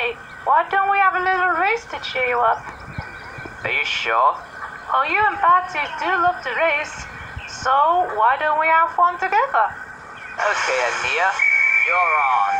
Hey, why don't we have a little race to cheer you up? Are you sure? Well, you and Patsy do love to race, so why don't we have fun together? Okay, Ania, you're on.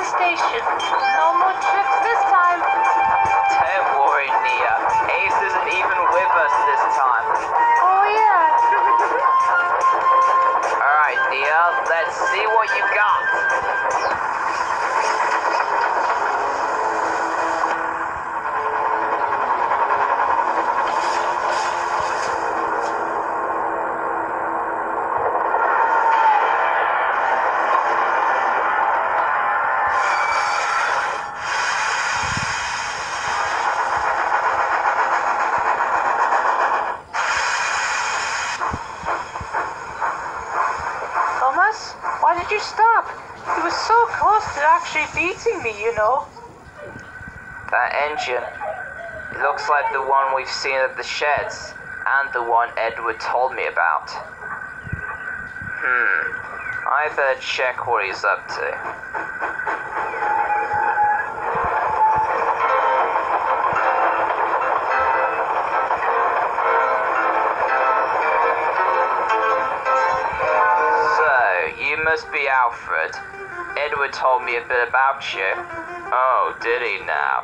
Station. No more trips this time. Don't worry, Nia. Ace isn't even with us this time. Oh, yeah. Alright, Nia, let's see what you got. Why did you stop? You were so close to actually beating me, you know. That engine. It looks like the one we've seen at the sheds, and the one Edward told me about. I better check what he's up to. Must be Alfred. Edward told me a bit about you. Oh, did he now?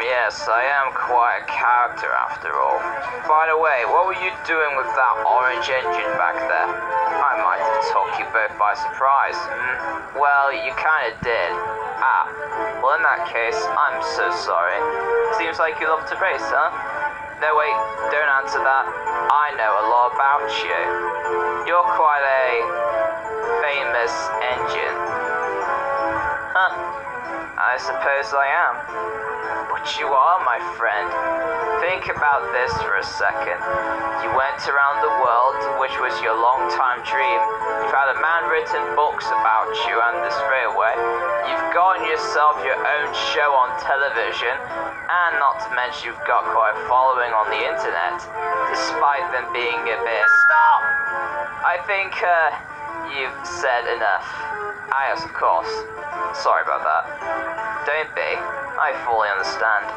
Yes, I am quite a character after all. By the way, what were you doing with that orange engine back there? I might have took you both by surprise. Well, you kinda did. Well in that case, I'm so sorry. Seems like you love to race, huh? No wait, don't answer that. I know a lot about you. You're quite a famous engine. I suppose I am. But you are, my friend. Think about this for a second. You went around the world, which was your long-time dream. You've had a man written books about you and this railway. You've gotten yourself your own show on television, and not to mention you've got quite a following on the internet, despite them being a bit... Stop! I think, you've said enough. Yes, of course. Sorry about that. Don't be. I fully understand.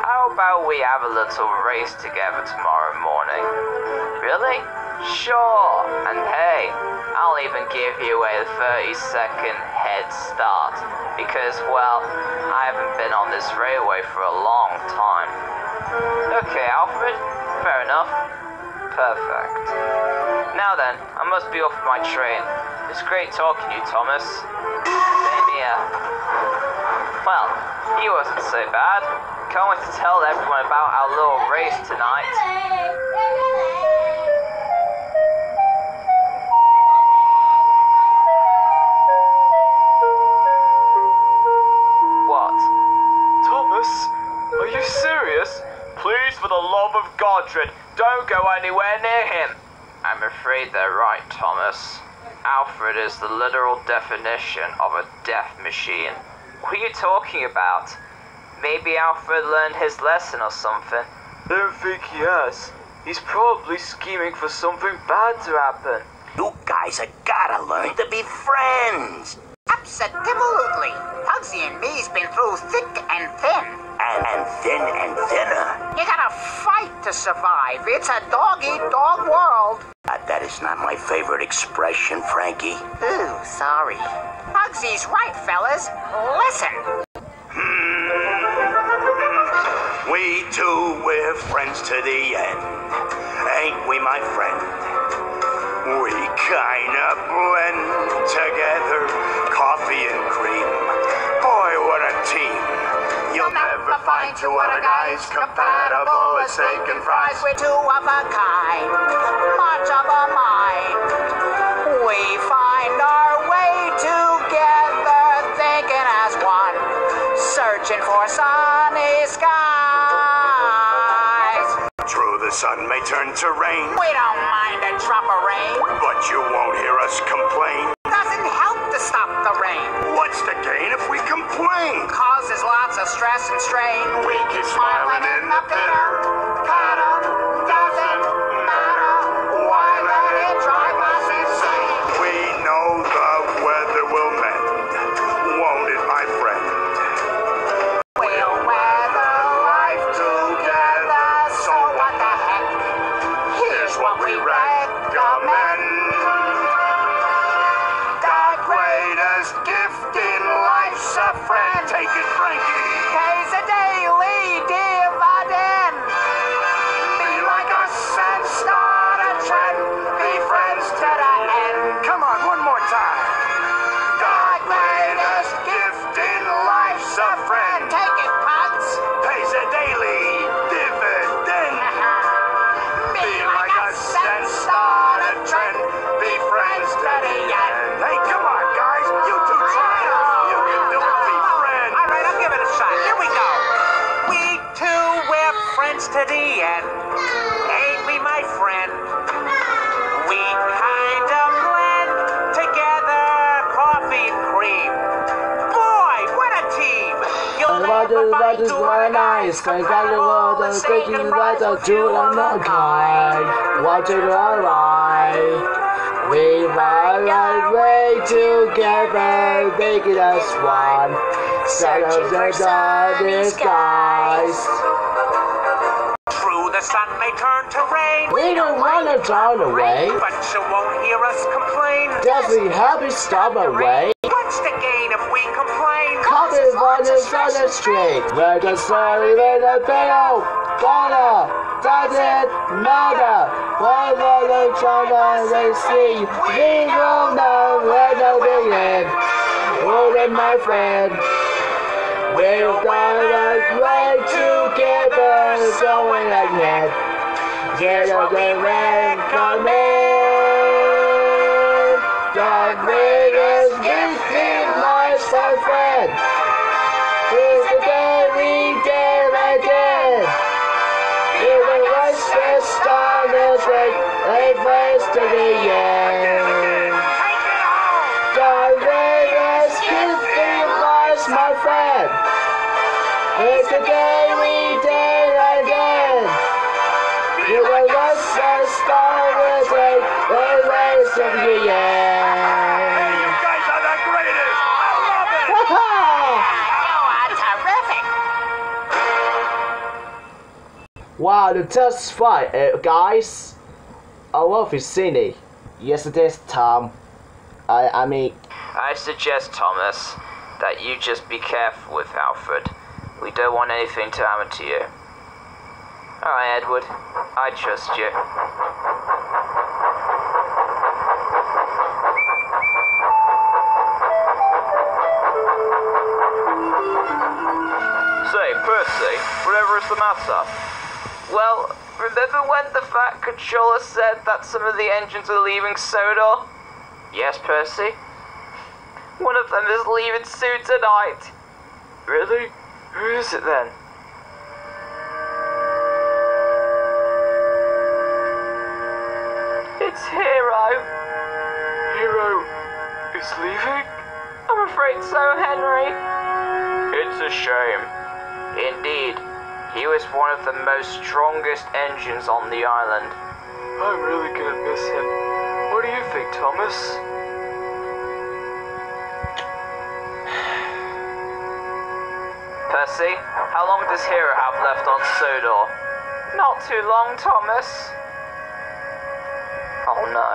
How about we have a little race together tomorrow morning? Really? Sure. And hey, I'll even give you a 30-second head start. Because, well, I haven't been on this railway for a long time. Okay, Alfred. Fair enough. Perfect. Now then, I must be off my train. It's great talking to you, Thomas. Same here. Well, he wasn't so bad. Can't wait to tell everyone about our little race tonight. What? Thomas? Are you serious? Please, for the love of Godred, don't go anywhere near him. I'm afraid they're right, Thomas. Alfred is the literal definition of a death machine. What are you talking about? Maybe Alfred learned his lesson or something. I don't think he has. He's probably scheming for something bad to happen. You guys have gotta learn to be friends. Absolutely. Pugsy and me's been through thick and thin. And thin and thinner. You gotta fight to survive. It's a dog-eat-dog world. That is not my favorite expression, Frankie. Ooh, sorry. Pugsy's right, fellas. Listen. We two, we're friends to the end. Ain't we, my friend? We kinda blend together. Coffee and cream. Boy, what a team. You'll never find two other guys compatible as steak and fries. We're two of a kind, much of a mind. We find our way together. searching for sunny skies. True, the sun may turn to rain, We don't mind a drop of rain. but you won't hear us complain. Doesn't help to stop the rain. What's the gain if we complain? Causes lots of stress and strain. We keep smiling in the bitter. Pattern doesn't matter. Why let it drive us insane? We know the weather will mend, won't it, my friend? We'll weather life together, so what the heck? Here's what we recommend. The greatest gift in life's a friend. Take it, Frankie. Pays a daily dividend. Be like us and start a trend. Be friends to the end. Come on, one more time. The greatest gift in life's a friend. Take it, Pugs. Pays a daily dividend. Be like us and start a trend. Be friends to the end. Hey, come on, guys. You two try it. You can do it. Be friends. All right, I'll give it a shot. Here we go. We two, we're friends to the end. Ain't we, my friend? We kind of blend together, coffee and cream. Boy, what a team! You'll never find two other guys compatible all the same and right up to the kind. Want to alright? We ride our way together, making us one. Searching for sunny skies. True, the sun may turn to rain, We don't want to drown away. but you won't hear us complain. Does we help you stop away? What's the gain if we complain? Coffee runners on the street. We're the sorry in the middle. Gonna, doesn't matter. What the trauma they see. We don't know where to begin. Hold it, my friend. We're gonna way together, going ahead. Get up and recommend. The greatest gift in life's my friend. Is the day we did again. It was the start of it, a place to the end. The greatest gift in life's my friend. It's the day we did again. It was the start of it, a place to the end. You guys are the greatest. I love it. You are terrific. Wow, that's fun, guys. I love you, Sydney. Yesterday's Tom. I mean, I suggest, Thomas, that you just be careful with Alfred. We don't want anything to happen to you. Alright, Edward. I trust you. Say, Percy, whatever is the matter? Well, remember when the Fat Controller said that some of the engines are leaving Sodor? Yes, Percy? One of them is leaving soon tonight. Really? Who is it then? It's Hero. Hero is leaving? I'm afraid so, Henry. It's a shame. Indeed. He was one of the most strongest engines on the island. I'm really gonna miss him. What do you think, Thomas? Percy, how long does Hero have left on Sodor? Not too long, Thomas. Oh no.